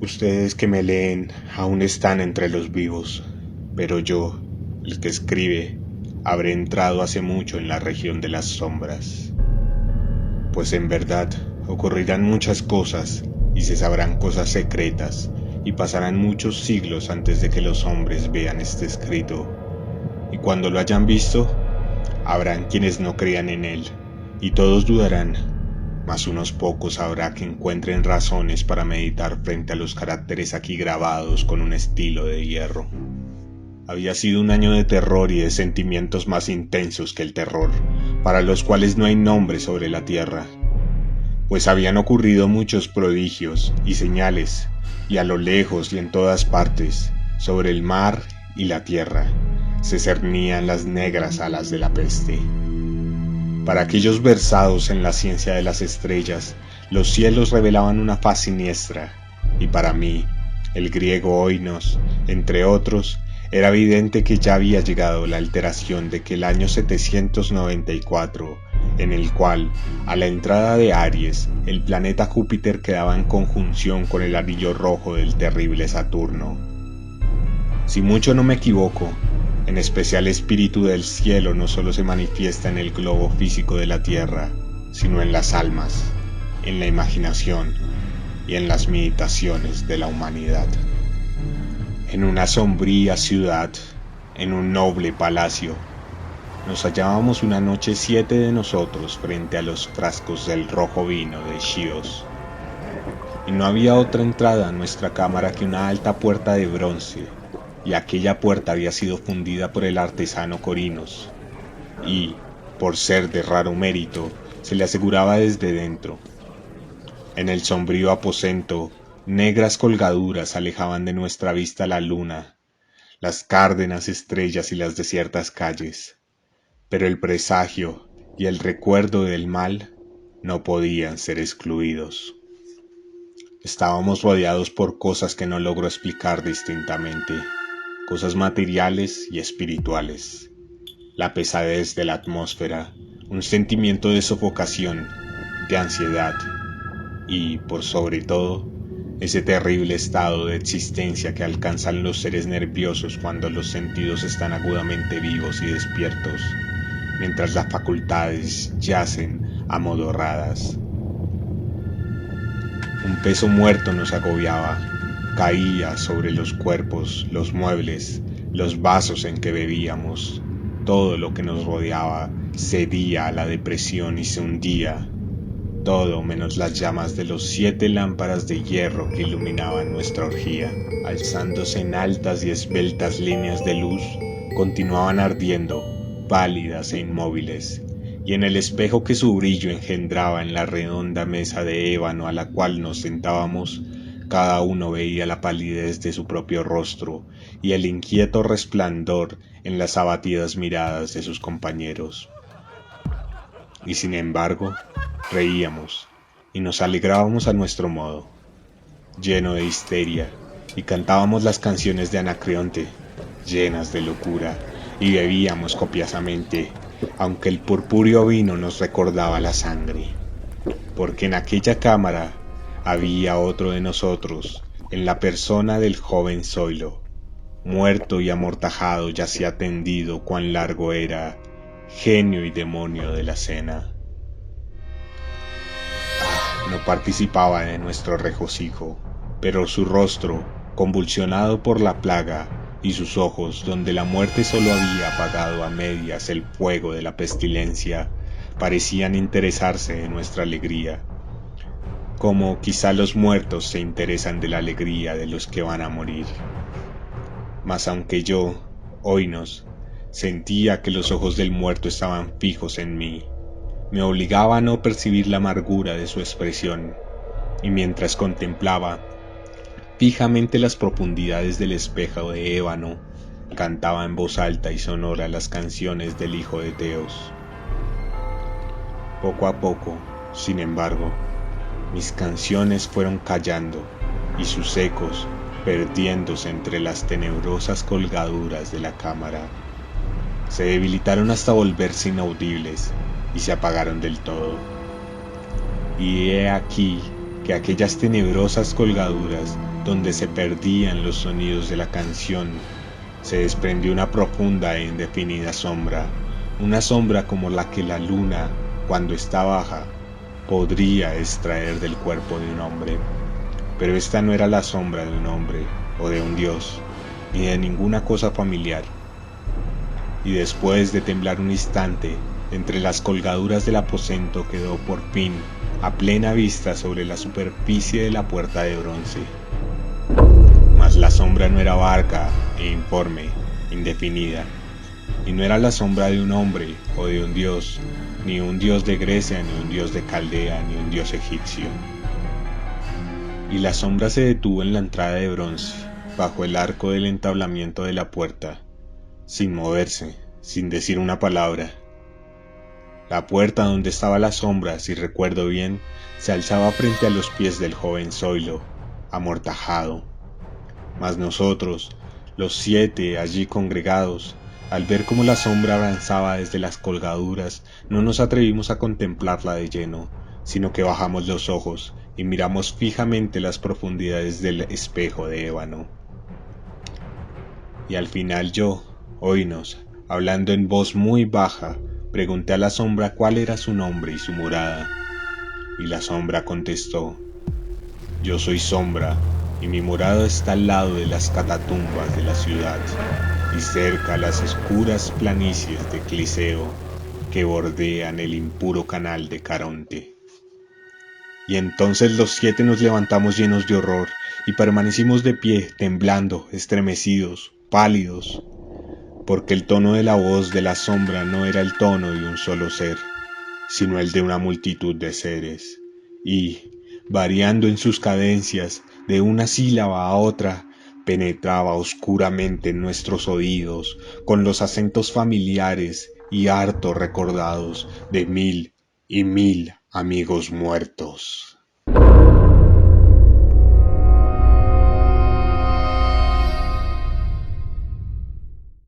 Ustedes que me leen aún están entre los vivos, pero yo, el que escribe, habré entrado hace mucho en la región de las sombras. Pues en verdad ocurrirán muchas cosas y se sabrán cosas secretas y pasarán muchos siglos antes de que los hombres vean este escrito. Y cuando lo hayan visto, habrán quienes no crean en él, y todos dudarán, mas unos pocos habrá que encuentren razones para meditar frente a los caracteres aquí grabados con un estilo de hierro. Había sido un año de terror y de sentimientos más intensos que el terror, para los cuales no hay nombre sobre la tierra, pues habían ocurrido muchos prodigios y señales, y a lo lejos y en todas partes, sobre el mar y la tierra, se cernían las negras alas de la peste. Para aquellos versados en la ciencia de las estrellas, los cielos revelaban una faz siniestra, y para mí, el griego oinos, entre otros, era evidente que ya había llegado la alteración de que el año 794, en el cual, a la entrada de Aries, el planeta Júpiter quedaba en conjunción con el anillo rojo del terrible Saturno. Si mucho no me equivoco, en especial el espíritu del cielo no solo se manifiesta en el globo físico de la Tierra, sino en las almas, en la imaginación y en las meditaciones de la humanidad. En una sombría ciudad, en un noble palacio, nos hallábamos una noche 7 de nosotros frente a los frascos del rojo vino de Chios, y no había otra entrada a nuestra cámara que una alta puerta de bronce, y aquella puerta había sido fundida por el artesano Corinos, y, por ser de raro mérito, se le aseguraba desde dentro. En el sombrío aposento, negras colgaduras alejaban de nuestra vista la luna, las cárdenas estrellas y las desiertas calles, pero el presagio y el recuerdo del mal no podían ser excluidos. Estábamos rodeados por cosas que no logro explicar distintamente, cosas materiales y espirituales, la pesadez de la atmósfera, un sentimiento de sofocación, de ansiedad y, por sobre todo, ese terrible estado de existencia que alcanzan los seres nerviosos cuando los sentidos están agudamente vivos y despiertos, mientras las facultades yacen amodorradas. Un peso muerto nos agobiaba, caía sobre los cuerpos, los muebles, los vasos en que bebíamos. Todo lo que nos rodeaba cedía a la depresión y se hundía. Todo menos las llamas de los 7 lámparas de hierro que iluminaban nuestra orgía, alzándose en altas y esbeltas líneas de luz, continuaban ardiendo, pálidas e inmóviles, y en el espejo que su brillo engendraba en la redonda mesa de ébano a la cual nos sentábamos, cada uno veía la palidez de su propio rostro y el inquieto resplandor en las abatidas miradas de sus compañeros. Y sin embargo, reíamos y nos alegrábamos a nuestro modo, lleno de histeria, y cantábamos las canciones de Anacreonte, llenas de locura, y bebíamos copiosamente, aunque el purpúreo vino nos recordaba la sangre, porque en aquella cámara había otro de nosotros, en la persona del joven Zoilo, muerto y amortajado yacía tendido cuán largo era, genio y demonio de la cena. No participaba de nuestro regocijo, pero su rostro, convulsionado por la plaga, y sus ojos, donde la muerte solo había apagado a medias el fuego de la pestilencia, parecían interesarse en nuestra alegría, como quizá los muertos se interesan de la alegría de los que van a morir. Mas aunque yo, Oinos, sentía que los ojos del muerto estaban fijos en mí, me obligaba a no percibir la amargura de su expresión, y mientras contemplaba fijamente las profundidades del espejo de ébano, cantaba en voz alta y sonora las canciones del hijo de Teos. Poco a poco, sin embargo, mis canciones fueron callando y sus ecos perdiéndose entre las tenebrosas colgaduras de la cámara. Se debilitaron hasta volverse inaudibles y se apagaron del todo. Y he aquí que aquellas tenebrosas colgaduras donde se perdían los sonidos de la canción, se desprendió una profunda e indefinida sombra, una sombra como la que la luna, cuando está baja, podría extraer del cuerpo de un hombre. Pero esta no era la sombra de un hombre o de un dios, ni de ninguna cosa familiar. Y después de temblar un instante, entre las colgaduras del aposento quedó por fin a plena vista sobre la superficie de la puerta de bronce. Mas la sombra no era vaga e informe, indefinida, y no era la sombra de un hombre o de un dios, ni un dios de Grecia, ni un dios de Caldea, ni un dios egipcio. Y la sombra se detuvo en la entrada de bronce, bajo el arco del entablamiento de la puerta, sin moverse, sin decir una palabra. La puerta donde estaba la sombra, si recuerdo bien, se alzaba frente a los pies del joven Zoilo, amortajado. Mas nosotros, los 7 allí congregados, al ver cómo la sombra avanzaba desde las colgaduras, no nos atrevimos a contemplarla de lleno, sino que bajamos los ojos y miramos fijamente las profundidades del espejo de ébano. Y al final yo, oínos, hablando en voz muy baja, pregunté a la sombra cuál era su nombre y su morada. Y la sombra contestó: yo soy sombra, y mi morada está al lado de las catatumbas de la ciudad, y cerca las oscuras planicies de Cliseo, que bordean el impuro canal de Caronte. Y entonces los 7 nos levantamos llenos de horror, y permanecimos de pie, temblando, estremecidos, pálidos, porque el tono de la voz de la sombra no era el tono de un solo ser, sino el de una multitud de seres, y, variando en sus cadencias de una sílaba a otra, penetraba oscuramente en nuestros oídos con los acentos familiares y harto recordados de 1000 y 1000 amigos muertos.